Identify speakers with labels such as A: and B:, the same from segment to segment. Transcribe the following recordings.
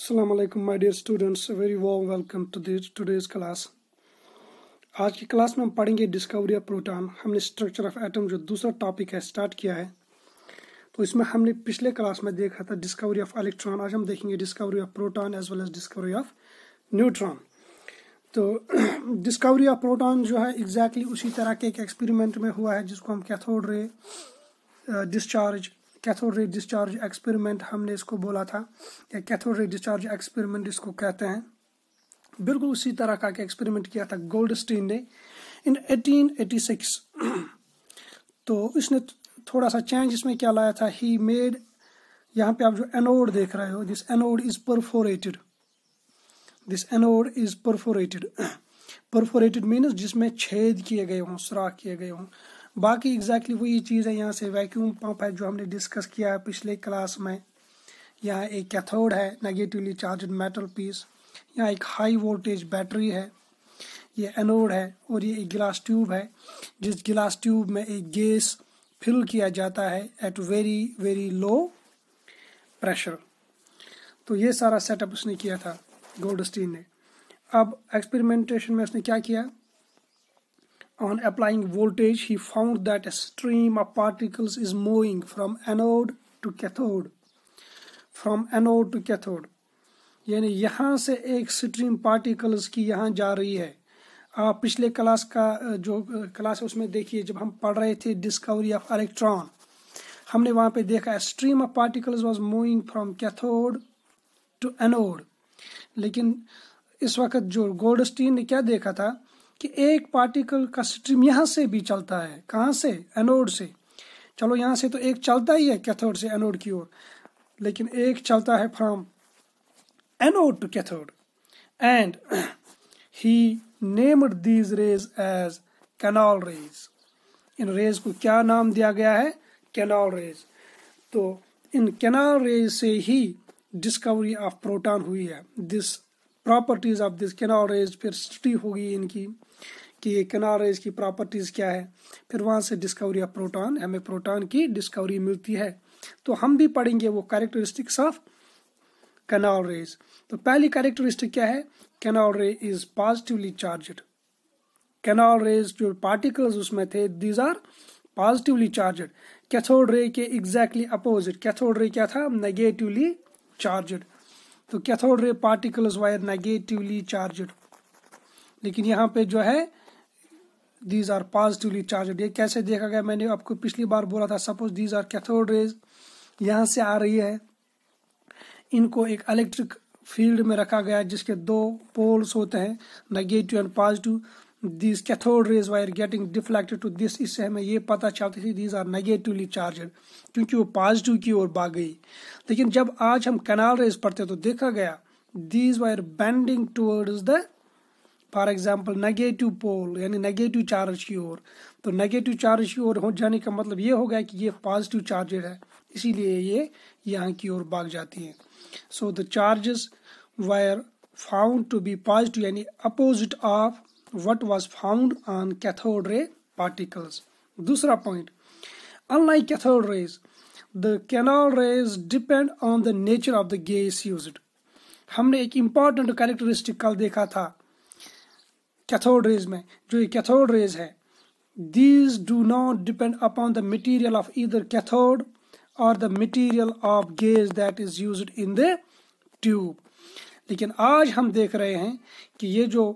A: Assalamu alaikum my dear students, a very warm welcome to today's class। आज की class में हम पढ़ेंगे डिस्कवरी ऑफ प्रोटॉन। हमने स्ट्रक्चर ऑफ एटम जो दूसरा टॉपिक है स्टार्ट किया है। तो इसमें हमने पिछले क्लास में देखा था डिस्कवरी ऑफ इलेक्ट्रॉन। आज हम देखेंगे discovery of proton as well as discovery of neutron. तो डिस्कवरी ऑफ प्रोटॉन जो है एग्जैक्टली उसी तरह के एक एक्सपेरिमेंट में हुआ है जिसको हम कैथोड रे डिस्चार्ज एक्सपेरिमेंट हमने इसको बोला था, या कैथोड रे डिस्चार्ज एक्सपेरिमेंट इसको कहते हैं। बिल्कुल उसी तरह का एक्सपेरिमेंट किया था गोल्डस्टीन ने इन 1886। तो इसने थोड़ा सा चेंज इसमें क्या लाया था, ही मेड, यहाँ पे आप जो एनोड देख रहे हो, this anode is perforated. Perforated means जिसमें छेद किए गए हों, सुराख किए गए हों। बाकी एग्जैक्टली वही चीज़ है। यहाँ से वैक्यूम पंप है जो हमने डिस्कस किया है पिछले क्लास में। यहाँ एक कैथोड है, नेगेटिवली चार्ज्ड मेटल पीस। यहाँ एक हाई वोल्टेज बैटरी है, ये एनोड है, और ये एक गिलास ट्यूब है जिस गिलास ट्यूब में एक गैस फिल किया जाता है at very very low pressure. तो ये सारा सेटअप उसने किया था गोल्डस्टीन ने। अब एक्सपेरिमेंटेशन में उसने क्या किया, on applying voltage he found that a stream of particles is moving from anode to cathode। यानी यहाँ से एक स्ट्रीम पार्टिकल्स की यहाँ जा रही है। आप पिछले क्लास का जो क्लास है उसमें देखिए, जब हम पढ़ रहे थे डिस्कवरी ऑफ इलेक्ट्रॉन, हमने वहाँ पे देखा stream of particles was moving from cathode to anode. लेकिन इस वक्त जो गोल्डस्टीन ने क्या देखा था कि एक पार्टिकल का स्ट्रीम यहाँ से भी चलता है। कहाँ से? एनोड से। चलो यहाँ से तो एक चलता ही है कैथोड से एनोड की ओर, लेकिन एक चलता है from anode to cathode. And he named these rays as canal rays. इन रेज को क्या नाम दिया गया है? Canal rays. तो इन कैनॉल रेज से ही डिस्कवरी ऑफ प्रोटॉन हुई है। This properties of this canal rays फिर स्टडी होगी इनकी कि ये कैनॉल रेज की प्रॉपर्टीज क्या है। फिर वहां से डिस्कवरी ऑफ प्रोटॉन, हमें प्रोटॉन की डिस्कवरी मिलती है। तो हम भी पढ़ेंगे वो कैरेक्टरिस्टिक्स ऑफ कैनॉल रेज। तो पहली कैरेक्टरिस्टिक क्या है? Canal ray is positively charged. Canal rays जो पार्टिकल्स उसमें थे, these are positively charged. Cathode ray के एग्जैक्टली अपोजिट। कैथोड रे क्या था? Negatively charged. तो cathode ray particles were negatively charged, लेकिन यहाँ पे जो है दीज आर पॉजिटिवली चार्ज्ड। ये कैसे देखा गया? मैंने आपको पिछली बार बोला था, suppose these are cathode rays, यहाँ से आ रही है, इनको एक इलेक्ट्रिक फील्ड में रखा गया जिसके दो पोल्स होते हैं, negative and positive. These cathode rays were getting deflected to this. इससे हमें ये पता चलती थी दीज आर नेगेटिवली चार्ज्ड, क्योंकि वो पॉजिटिव की ओर भाग गई। लेकिन जब आज हम कैनॉल रेज पढ़ते तो देखा गया these were bending towards the, for example negative pole, यानी नेगेटिव चार्ज की ओर। तो नेगेटिव चार्ज की ओर हो जाने का मतलब ये हो गया कि ये पॉजिटिव चार्जेड है, इसीलिए ये यहाँ की ओर भाग जाती है। So the charges were found to be positive, यानी opposite of what was found on cathode ray particles। दूसरा point, unlike cathode rays, the canal rays depend on the nature of the gas used। हमने एक important characteristic कल देखा था cathode rays में। जो ये कैथोड रेज है, these do not depend upon the material of either cathode or the material of gas that is used in the tube। लेकिन आज हम देख रहे हैं कि ये जो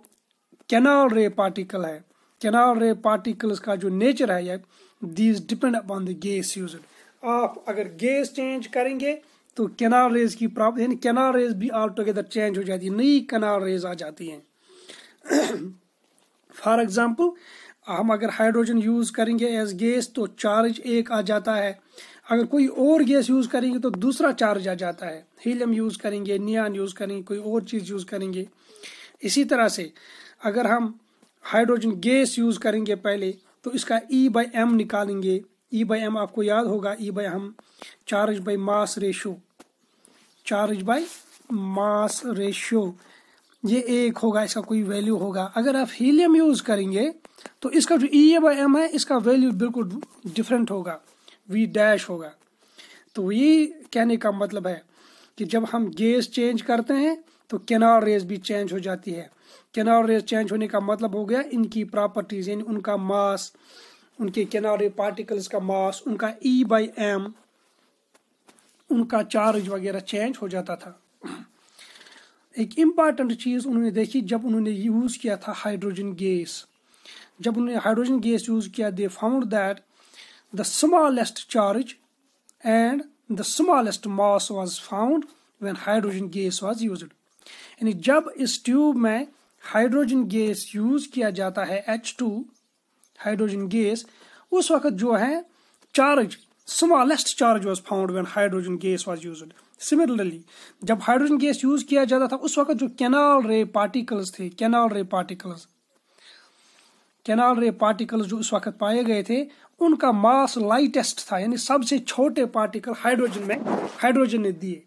A: कैनॉल रे पार्टिकल है, कैनॉल रे पार्टिकल्स का जो नेचर है, ये these depend upon the gas used. आप अगर गैस चेंज करेंगे तो कैनॉल रेज की प्रॉपर्टी, यानी कैनॉल रेज भी ऑल टुगेदर चेंज हो जाती है, नई कैनॉल रेज आ जाती हैं। फॉर एग्जांपल, हम अगर हाइड्रोजन यूज करेंगे एज गैस तो चार्ज एक आ जाता है। अगर कोई और गैस यूज करेंगे तो दूसरा चार्ज आ जाता है। हीलियम यूज करेंगे, नियॉन यूज करेंगे, कोई और चीज यूज करेंगे। इसी तरह से अगर हम हाइड्रोजन गैस यूज करेंगे पहले तो इसका E/m निकालेंगे। E/m आपको याद होगा, E/m charge by mass ratio, ये एक होगा, इसका कोई वैल्यू होगा। अगर आप हीलियम यूज करेंगे तो इसका जो E/m है, इसका वैल्यू बिल्कुल डिफरेंट होगा, V' होगा। तो ये कहने का मतलब है कि जब हम गैस चेंज करते हैं तो कैनाल रेज भी चेंज हो जाती है। कैनाल रेज चेंज होने का मतलब हो गया इनकी प्रॉपर्टीज, यानी उनका मास, उनके कैनाल रे पार्टिकल्स का मास, उनका E/m, उनका चार्ज वगैरह चेंज हो जाता था। एक इम्पॉर्टेंट चीज उन्होंने देखी जब उन्होंने यूज किया था हाइड्रोजन गैस। जब उन्होंने हाइड्रोजन गैस यूज किया, they found that the smallest charge and the smallest mass was found when hydrogen gas was used. यानी जब इस ट्यूब में हाइड्रोजन गैस यूज किया जाता है H2 हाइड्रोजन गैस, उस वक्त जो है charge, smallest charge was found when hydrogen gas was used. Similarly जब हाइड्रोजन गैस यूज किया जाता था उस वक्त जो कैनाल रे पार्टिकल्स थे, कैनाल रे पार्टिकल्स जो उस वक्त पाए गए थे, उनका मास लाइटेस्ट था, यानी सबसे छोटे पार्टिकल हाइड्रोजन ने दिए,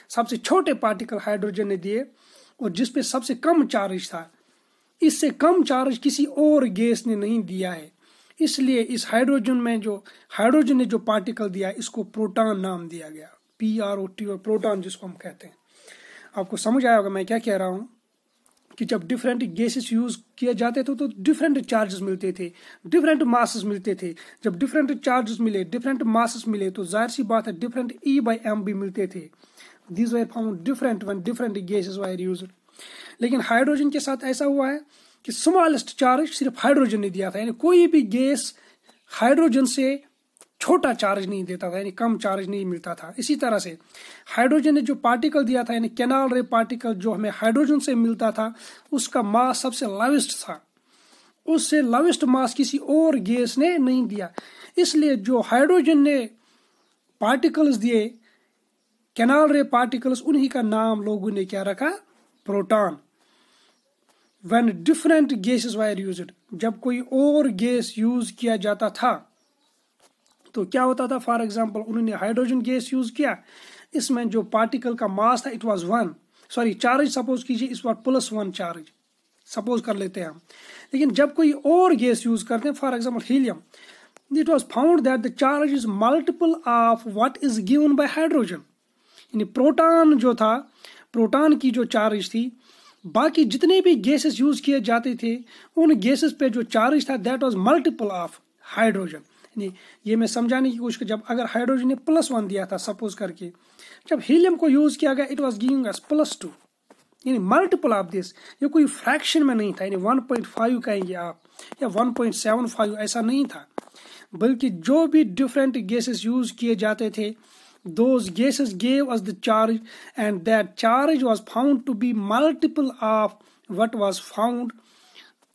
A: सबसे छोटे पार्टिकल हाइड्रोजन ने दिए, और जिसपे सबसे कम चार्ज था। इससे कम चार्ज किसी और गैस ने नहीं दिया है, इसलिए इस हाइड्रोजन ने जो पार्टिकल दिया इसको प्रोटॉन नाम दिया गया, PROT, और प्रोटॉन जिसको हम कहते हैं। आपको समझ आया होगा मैं क्या कह रहा हूँ कि जब डिफरेंट गैसेस यूज किए जाते थे तो डिफरेंट चार्जेस मिलते थे, डिफरेंट मासेस मिलते थे। जब डिफरेंट चार्जेस मिले, डिफरेंट मासेस मिले, तो जाहिर सी बात है डिफरेंट E/m भी मिलते थे। These were found different when different gases were used। लेकिन हाइड्रोजन के साथ ऐसा हुआ है कि स्मॉलेस्ट चार्ज सिर्फ हाइड्रोजन ने दिया था, यानी कोई भी गैस हाइड्रोजन से छोटा चार्ज नहीं देता था, यानी कम चार्ज नहीं मिलता था। इसी तरह से हाइड्रोजन ने जो पार्टिकल दिया था, यानी कैनाल रे पार्टिकल जो हमें हाइड्रोजन से मिलता था, उसका मास सबसे लावेस्ट था, उससे लावेस्ट मास किसी और गैस ने नहीं दिया। इसलिए जो हाइड्रोजन ने पार्टिकल्स दिए, कैनाल रे पार्टिकल्स, उन्हीं का नाम लोगों ने क्या रखा, proton. When different gases were used, जब कोई और गैस यूज किया जाता था तो क्या होता था, फॉर एग्जांपल उन्होंने हाइड्रोजन गैस यूज किया, इसमें जो पार्टिकल का मास था it was 1, sorry charge suppose कीजिए इस बार +1 चार्ज सपोज कर लेते हैं हम। लेकिन जब कोई और गैस यूज करते हैं, for example helium, it was found that the charge is multiple of what is given by hydrogen. यानी प्रोटॉन जो था, प्रोटॉन की जो चार्ज थी, बाकी जितने भी गैसेस यूज किए जाते थे उन गैसेस पे जो चार्ज था that was multiple of hydrogen. ये मैं समझाने की कोशिश, जब अगर हाइड्रोजन ने +1 दिया था सपोज करके, जब हीलियम को यूज किया गया इट वाज गिविंग अस +2, यानी मल्टीपल ऑफ दिस। ये कोई फ्रैक्शन में नहीं था, यानी 1.5 कहेंगे आप या 1.75, ऐसा नहीं था, बल्कि जो भी डिफरेंट गैसेस यूज किए जाते थे, those gases gave us the charge, and that charge was found to be multiple of what was found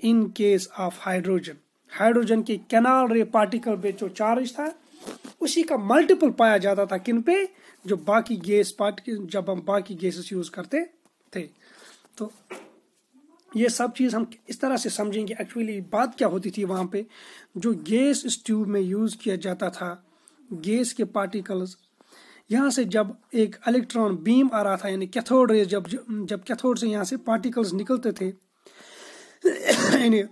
A: in case of hydrogen। Hydrogen के कैनाल रे पार्टिकल पे जो चार्ज था उसी का मल्टीपल पाया जाता था, किन पे, जो बाकी गैस पार्टिकल, जब हम बाकी गैसेस यूज करते थे। तो ये सब चीज हम इस तरह से समझेंगे एक्चुअली बात क्या होती थी वहां पे। जो गैस इस ट्यूब में यूज किया जाता था, गैस के पार्टिकल्स, यहाँ से जब एक इलेक्ट्रॉन बीम आ रहा था, यानी कैथोड रेज, जब कैथोड से यहाँ से पार्टिकल्स निकलते थे, यानी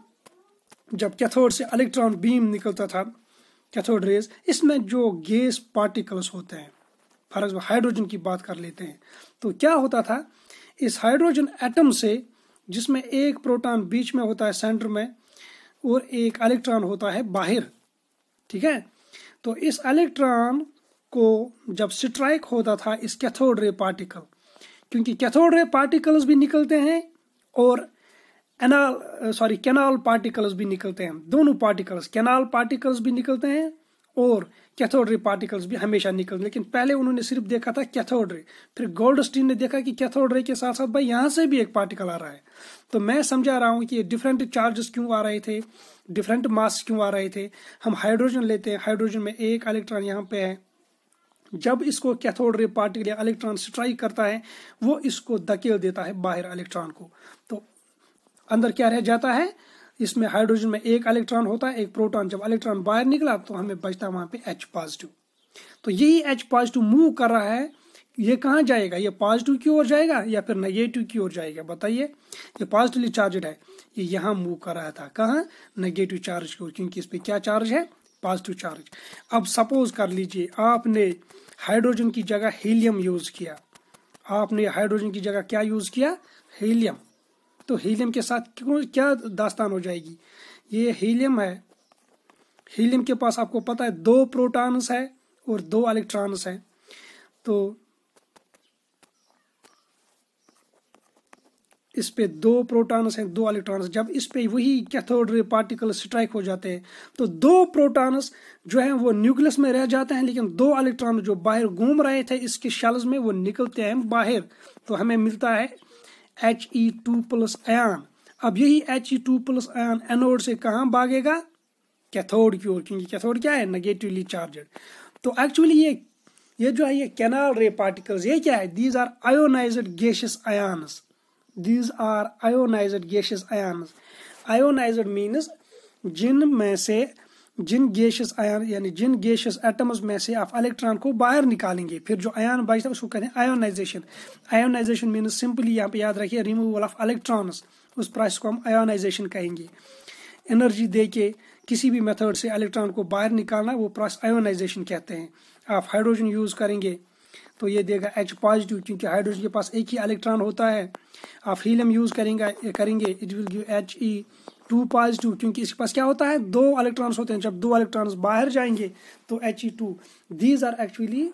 A: जब कैथोड से इलेक्ट्रॉन बीम निकलता था, कैथोड रेज, इसमें जो गैस पार्टिकल्स होते हैं, फॉर एग्जाम्पल हाइड्रोजन की बात कर लेते हैं, तो क्या होता था, इस हाइड्रोजन एटम से, जिसमें एक प्रोटॉन बीच में होता है सेंटर में और एक इलेक्ट्रॉन होता है बाहर, ठीक है, तो इस इलेक्ट्रॉन को जब स्ट्राइक होता था इस कैथोड रे पार्टिकल, क्योंकि कैथोड रे पार्टिकल्स भी निकलते हैं और कैनाल पार्टिकल्स भी निकलते हैं, दोनों पार्टिकल्स, कैनाल पार्टिकल्स भी निकलते हैं और कैथोड रे पार्टिकल्स भी हमेशा निकलते हैं। लेकिन पहले उन्होंने सिर्फ देखा था कैथोड रे, फिर गोल्डस्टीन ने देखा कि कैथोड रे के साथ साथ भाई यहाँ से भी एक पार्टिकल आ रहा है। तो मैं समझा रहा हूँ कि डिफरेंट चार्जेस क्यों आ रहे थे, डिफरेंट मास क्यों आ रहे थे। हम हाइड्रोजन लेते हैं, हाइड्रोजन में एक इलेक्ट्रॉन यहाँ पे है, जब इसको कैथोड रे पार्टिकल या इलेक्ट्रॉन स्ट्राइक करता है वो इसको धकेल देता है बाहर इलेक्ट्रॉन को, तो अंदर क्या रह जाता है, इसमें हाइड्रोजन में एक इलेक्ट्रॉन होता है, एक प्रोटॉन। जब इलेक्ट्रॉन बाहर निकला तो हमें बचता वहां पे H+। तो यही H+ मूव कर रहा है, ये कहाँ जाएगा, ये पॉजिटिव की ओर जाएगा या फिर नेगेटिव की ओर जाएगा, बताइए। ये पॉजिटिवली चार्जड है, ये यहाँ मूव कर रहा था, कहाँ, नेगेटिव चार्ज की ओर, क्योंकि इस पे क्या चार्ज है, पॉजिटिव चार्ज। अब सपोज कर लीजिए आपने हाइड्रोजन की जगह हीलियम यूज किया, आपने हाइड्रोजन की जगह क्या यूज किया, हीलियम। तो हीलियम के साथ क्या दास्तान हो जाएगी, ये हीलियम है, हीलियम के पास आपको पता है 2 प्रोटॉन्स है और 2 इलेक्ट्रॉन्स है। तो इस पे 2 प्रोटॉन्स हैं 2 इलेक्ट्रॉन्स, जब इस पे वही कैथोड रे पार्टिकल स्ट्राइक हो जाते हैं तो 2 प्रोटॉन्स जो है वो न्यूक्लियस में रह जाते हैं, लेकिन 2 इलेक्ट्रॉन जो बाहर घूम रहे थे इसके शेल्स में वो निकलते हैं बाहर। तो हमें मिलता है He2+ आयन। अब यही He2+ आयन एनोड से कहाँ भागेगा, कैथोड की ओर, क्योंकि कैथोड क्या है, नेगेटिवली चार्जड। तो एक्चुअली ये जो है ये कैनाल रे पार्टिकल्स, ये क्या है, these are ionised gaseous ions, these are ionised gaseous ions. Ionised means जिन गैसियस आयन यानी जिन गैसियस एटम्स में से आप इलेक्ट्रॉन को बाहर निकालेंगे, फिर जो आयन बचता है उसको कहते हैं आयोनाइजेशन। आयोनाइजेशन मीन्स सिंपली यहाँ पे याद रखिए रिमूवल ऑफ इलेक्ट्रॉन्स, उस प्रोसेस को हम आयोनाइजेशन कहेंगे। एनर्जी दे के किसी भी मेथड से इलेक्ट्रॉन को बाहर निकालना वो प्रोसेस आयोनाइजेशन कहते हैं। आप हाइड्रोजन यूज करेंगे तो ये देगा H पॉजिटिव, क्योंकि हाइड्रोजन के पास एक ही इलेक्ट्रॉन होता है। आप हीलियम यूज करेंगे it will give He2 positive, क्योंकि इसके पास क्या होता है, 2 इलेक्ट्रॉन्स होते हैं। जब 2 इलेक्ट्रॉन्स बाहर जाएंगे तो He2। These are actually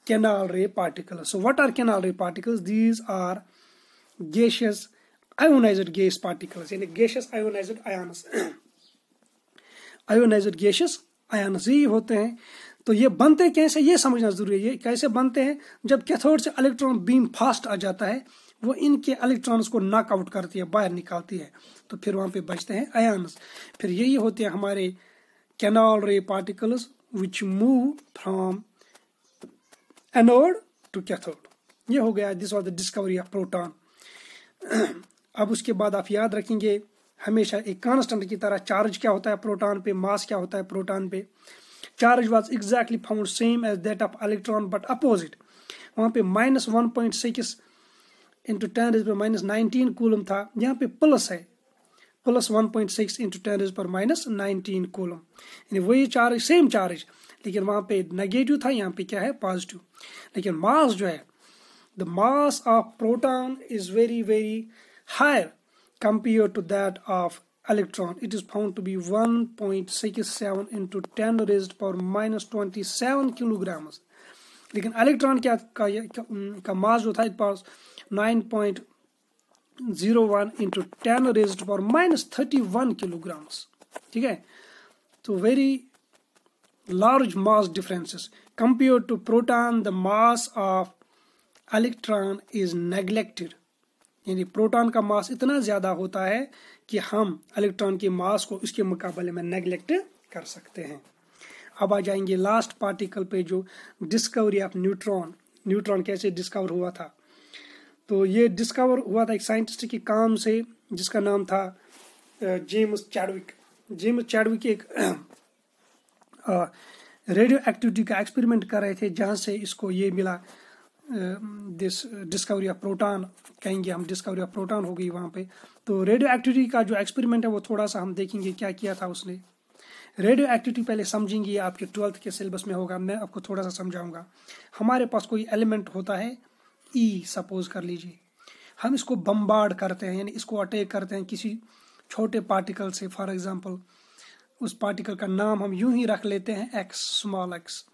A: canal ray particles. So what are canal ray particles, these are gaseous ionized gas particles, यानी gaseous ionized ions. Ionized gaseous ions ही होते हैं। तो ये बनते कैसे, ये समझना जरूरी है। ये कैसे बनते हैं, जब कैथोड से इलेक्ट्रॉन बीम फास्ट आ जाता है वो इनके इलेक्ट्रॉन्स को नॉकआउट करती है, बाहर निकालती है, तो फिर वहां पे बचते हैं आयन्स। फिर यही होते हैं हमारे canal ray particles which move from anode to cathode. ये हो गया, this was the discovery of proton. अब उसके बाद आप याद रखेंगे हमेशा एक कांस्टेंट की तरह चार्ज क्या होता है प्रोटॉन पे, मास क्या होता है प्रोटॉन पे। Charge was exactly found same as that of electron but opposite। वहां पे -1.6 into 10⁻⁻19 कूलम था, यहाँ पे प्लस है, +1.6 into 10⁻⁻19 कूलम, यानी वही चार्ज, सेम चार्ज, लेकिन वहां पे नेगेटिव था, यहाँ पे क्या है, पॉजिटिव। लेकिन मास जो है, the mass of proton is very very higher compared to that of electron. It is found to be 1.67 into 10⁻⁻27 kilograms। लेकिन इलेक्ट्रॉन का मास जो था इस पास 9.01 into 10⁻⁻31 kilograms। ठीक है, तो very large mass differences. compared to proton the mass of electron is neglected। यानी proton का मास इतना ज्यादा होता है कि हम इलेक्ट्रॉन के मास को इसके मुकाबले में नेग्लेक्ट कर सकते हैं। अब आ जाएंगे लास्ट पार्टिकल पे, जो डिस्कवरी ऑफ न्यूट्रॉन। न्यूट्रॉन कैसे डिस्कवर हुआ था, तो ये डिस्कवर हुआ था एक साइंटिस्ट के काम से जिसका नाम था जेम्स चैडविक। जेम्स चैडविक एक रेडियो एक्टिविटी का एक्सपेरिमेंट कर रहे थे, जहां से इसको ये मिला, दिस डिस्कवरी ऑफ प्रोटॉन कहेंगे हम, डिस्कवरी ऑफ प्रोटॉन हो गई वहां पे। तो रेडियो एक्टिविटी का जो एक्सपेरिमेंट है वो थोड़ा सा हम देखेंगे क्या किया था उसने। रेडियो एक्टिविटी पहले समझेंगे, आपके 12th के सिलेबस में होगा, मैं आपको थोड़ा सा समझाऊंगा। हमारे पास कोई एलिमेंट होता है ई, सपोज कर लीजिए, हम इसको बम्बार्ड करते हैं, यानी इसको अटैक करते हैं किसी छोटे पार्टिकल से। फॉर एग्जाम्पल उस पार्टिकल का नाम हम यूं ही रख लेते हैं x, स्मॉल x।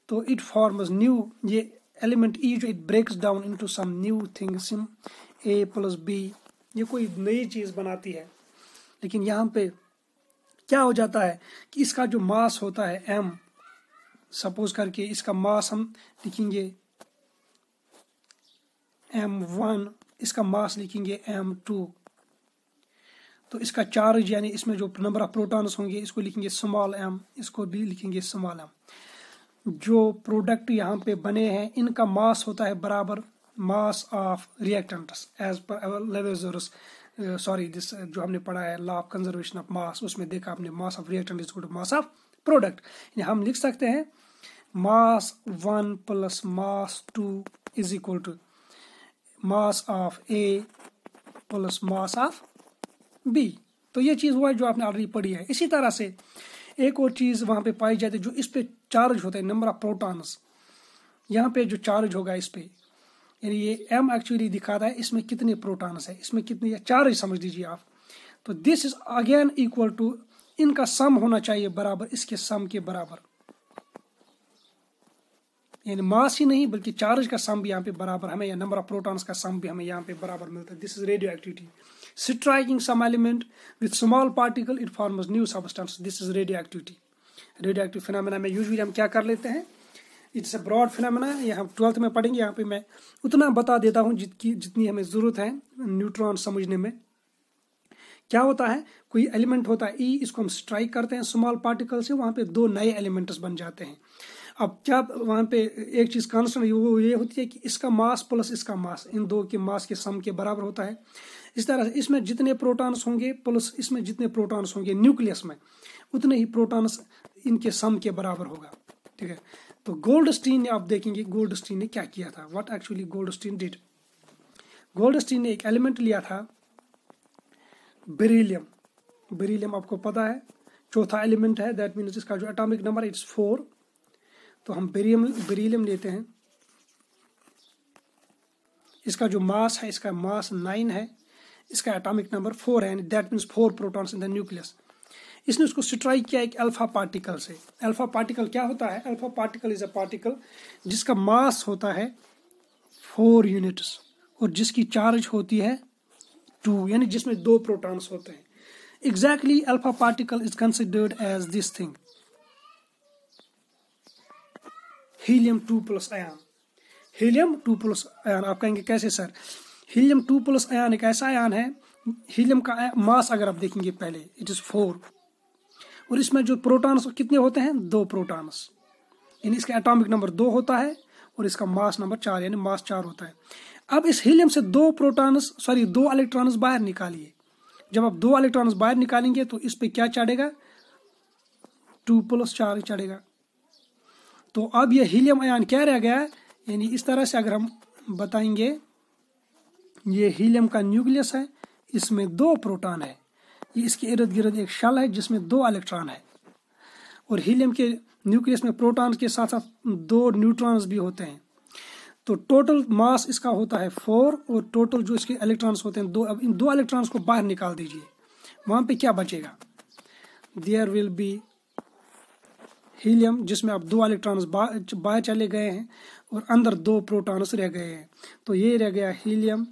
A: तो इट फॉर्म्स न्यू, ये एलिमेंट ई जो it breaks down into some new thing, सिम a + b, ये कोई नई चीज बनाती है। लेकिन यहाँ पे क्या हो जाता है कि इसका जो मास होता है m, सपोज करके इसका मास हम लिखेंगे m1, इसका मास लिखेंगे m2। तो इसका चार्ज यानी इसमें जो नंबर ऑफ प्रोटॉन्स होंगे इसको लिखेंगे स्मॉल m, इसको भी लिखेंगे स्मॉल m। जो प्रोडक्ट यहाँ पे बने हैं इनका मास होता है बराबर mass of reactants as per लेवेजरस, sorry this जो हमने पढ़ा है law of conservation of mass, उसमें देखा आपने mass of reactant is equal to mass of product. हम लिख सकते हैं mass 1 + mass 2 is equal to mass of A + mass of B. तो ये चीज हुआ है जो आपने ऑलरेडी पढ़ी है। इसी तरह से एक और चीज वहां पे पाई जाती है जो इस पे चार्ज होता है, नंबर ऑफ प्रोटॉन्स। यहाँ पे जो चार्ज होगा इस पे, यानी ये m एक्चुअली दिखाता है इसमें कितने प्रोटॉन्स है, इसमें कितने चार्ज समझ लीजिए आप। तो this is again equal to, इनका सम होना चाहिए बराबर इसके सम के बराबर, यानी मास ही नहीं बल्कि चार्ज का सम भी यहाँ पे बराबर हमें, या नंबर ऑफ प्रोटॉन्स का सम भी हमें यहाँ पे बराबर मिलता है। This is radioactivity. Striking some element with small particle it forms new substance, this is radioactivity. Radioactive phenomena में यूजुअली हम क्या कर लेते हैं, इट्स अ ब्रॉड फिनोमेना, ये हम 12th में पढ़ेंगे। यहाँ पे मैं उतना बता देता हूँ जितनी हमें जरूरत है न्यूट्रॉन समझने में। क्या होता है, कोई एलिमेंट होता है ई, इसको हम स्ट्राइक करते हैं स्मॉल पार्टिकल से, वहां पे दो नए एलिमेंट्स बन जाते हैं। अब क्या वहां पे एक चीज कांस्टेंट वो ये होती है कि इसका मास प्लस इसका मास इन दो के मास के सम के बराबर होता है। इस तरह से इसमें जितने प्रोटॉन्स होंगे प्लस इसमें जितने प्रोटॉन्स होंगे न्यूक्लियस में, उतने ही प्रोटॉन्स इनके सम के बराबर होगा। ठीक है, तो गोल्डस्टीन ने, आप देखेंगे गोल्डस्टीन ने क्या किया था, what actually Goldstein did. Goldstein ने एक एलिमेंट लिया था बेरिलियम। बेरिलियम आपको पता है चौथा एलिमेंट है, दैट मीन्स इसका जो एटॉमिक नंबर इट्स 4। तो हम बेरिलियम लेते हैं, इसका जो मास है, इसका मास 9 है, इसका एटॉमिक नंबर 4 है, that means 4 protons in the nucleus. इसने उसको स्ट्राइक किया एक अल्फा पार्टिकल से। अल्फा पार्टिकल क्या होता है, alpha particle is a particle जिसका मास होता है 4 यूनिट्स और जिसकी चार्ज होती है 2, यानी जिसमें 2 प्रोटॉन्स होते हैं। Exactly alpha particle is considered as this thing, helium 2+ ion. Helium 2+ ion, आप कहेंगे कैसे सर, हीलियम 2+ आयन एक ऐसा आयन है, हीलियम का मास अगर आप देखेंगे पहले इट इज 4, और इसमें जो प्रोटॉन्स कितने होते हैं, 2 प्रोटॉन्स, यानी इसका एटॉमिक नंबर 2 होता है और इसका मास नंबर 4, यानी मास 4 होता है। अब इस हीलियम से 2 इलेक्ट्रॉन्स बाहर निकालिए। जब आप 2 इलेक्ट्रॉन्स बाहर निकालेंगे तो इस पे क्या चढ़ेगा, 2+ चार्ज चढ़ेगा। तो अब ये हीलियम आयन क्या रह गया, यानी इस तरह से अगर हम बताएंगे, ये हीलियम का न्यूक्लियस है, इसमें 2 प्रोटॉन है, ये इसके इर्द गिर्द एक शेल है जिसमें 2 इलेक्ट्रॉन है, और हीलियम के न्यूक्लियस में प्रोटॉन्स के साथ साथ 2 न्यूट्रॉन्स भी होते हैं। तो टोटल मास इसका होता है 4, और टोटल जो इसके इलेक्ट्रॉन्स होते हैं 2। अब इन 2 इलेक्ट्रॉन्स को बाहर निकाल दीजिए, वहां पे क्या बचेगा, देयर विल बी हीलियम जिसमें अब 2 इलेक्ट्रॉन्स बाहर चले गए हैं और अंदर 2 प्रोटॉन्स रह गए हैं। तो ये रह गया हीलियम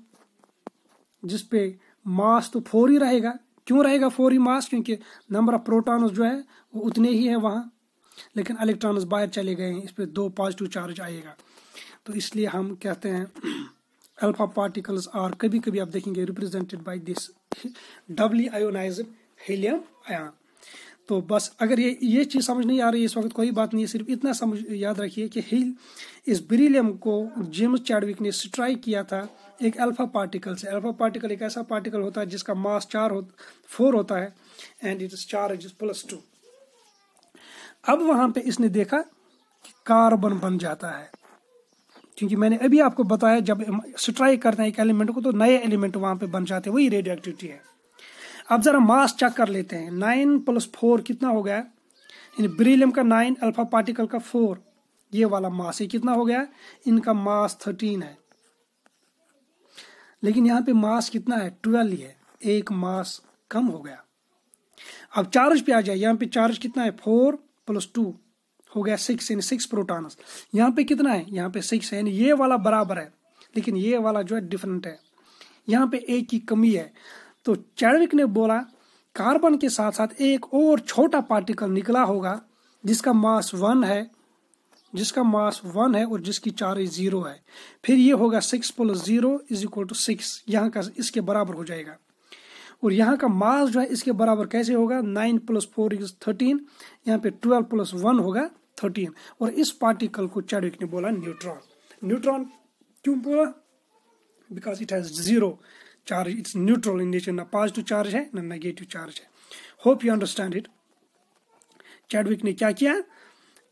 A: जिसपे मास तो 4 ही रहेगा। क्यों रहेगा 4 ही मास, क्योंकि नंबर ऑफ प्रोटॉन्स जो है वो उतने ही है वहां, लेकिन इलेक्ट्रॉन्स बाहर चले गए हैं, इस पे 2 पॉजिटिव चार्ज आएगा। तो इसलिए हम कहते हैं अल्फा पार्टिकल्स आर, कभी कभी आप देखेंगे represented by this doubly ionized helium ion. तो बस अगर ये चीज समझ नहीं आ रही है इस वक्त, कोई बात नहीं है, सिर्फ इतना समझ याद रखिए कि इस बेरिलियम को जेम्स चैडविक ने स्ट्राइक किया था एक अल्फा पार्टिकल से। अल्फा पार्टिकल एक ऐसा पार्टिकल होता है जिसका मास 4 होता है, एंड इट इज चार्ज +2। अब वहां पे इसने देखा कि कार्बन बन जाता है, क्योंकि मैंने अभी आपको बताया जब स्ट्राइक करते हैं एक एलिमेंट को तो नए एलिमेंट वहां पे बन जाते हैं, वही रेडियो एक्टिविटी है। अब जरा मास चेक कर लेते हैं, 9 + 4 कितना हो गया, यानी बेरिलियम का 9, अल्फा पार्टिकल का 4, ये वाला मास ये कितना हो गया, इनका मास 13 है, लेकिन यहाँ पे मास कितना है, 12 ही है, एक मास कम हो गया। अब चार्ज पे आ जाए, यहाँ पे चार्ज कितना है, 4 + 2 हो गया 6, यानी 6 प्रोटॉन्स। यहाँ पे कितना है, यहाँ पे 6 है, यानी ये वाला बराबर है, लेकिन ये वाला जो है डिफरेंट है, यहाँ पे एक की कमी है। तो चैडविक ने बोला कार्बन के साथ साथ एक और छोटा पार्टिकल निकला होगा जिसका मास 1 है, और जिसकी चार्ज 0 है। फिर ये होगा 6 + 0 = 6, यहाँ का इसके बराबर हो जाएगा, और यहाँ का मास जो है इसके बराबर कैसे होगा, 9 + 4 = 13, यहाँ पे 12 + 1 होगा 13, और इस पार्टिकल को चैडविक ने बोला न्यूट्रॉन। न्यूट्रॉन क्यों बोला, because it has 0 charge, it's neutral in nature, ना पॉजिटिव चार्ज है ना नेगेटिव चार्ज है। Hope you understand it. Chadwick ने क्या किया,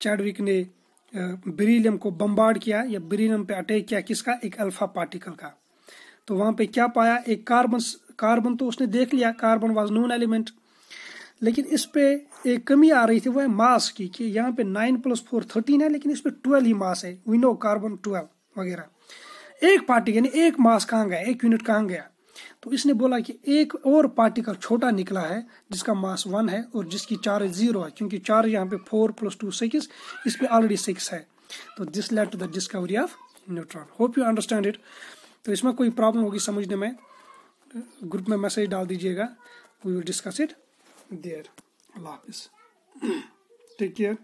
A: चैडविक ने बेरिलियम को बम्बार्ड किया या बेरिलियम पे अटैक किया, किसका, एक अल्फा पार्टिकल का। तो वहां पे क्या पाया, एक कार्बन तो उसने देख लिया, कार्बन वाज नोन एलिमेंट, लेकिन इस पे एक कमी आ रही थी, वो है मास की, कि यहाँ पे 9 + 4 13 है, लेकिन इसमें 12 ही मास है, वी नो कार्बन 12 वगैरह। एक पार्टिकल यानी एक मास कहाँ गया, एक यूनिट कहाँ गया, तो इसने बोला कि एक और पार्टिकल छोटा निकला है जिसका मास 1 है और जिसकी चार्ज 0 है, क्योंकि चार्ज यहाँ पे 4 + 2 6, इस पे ऑलरेडी 6 है। तो this led to the discovery of neutron. Hope you understand it. तो इसमें कोई प्रॉब्लम होगी समझने में, ग्रुप में मैसेज डाल दीजिएगा, we will discuss it there. अल्लाह हाफिज, टेक केयर।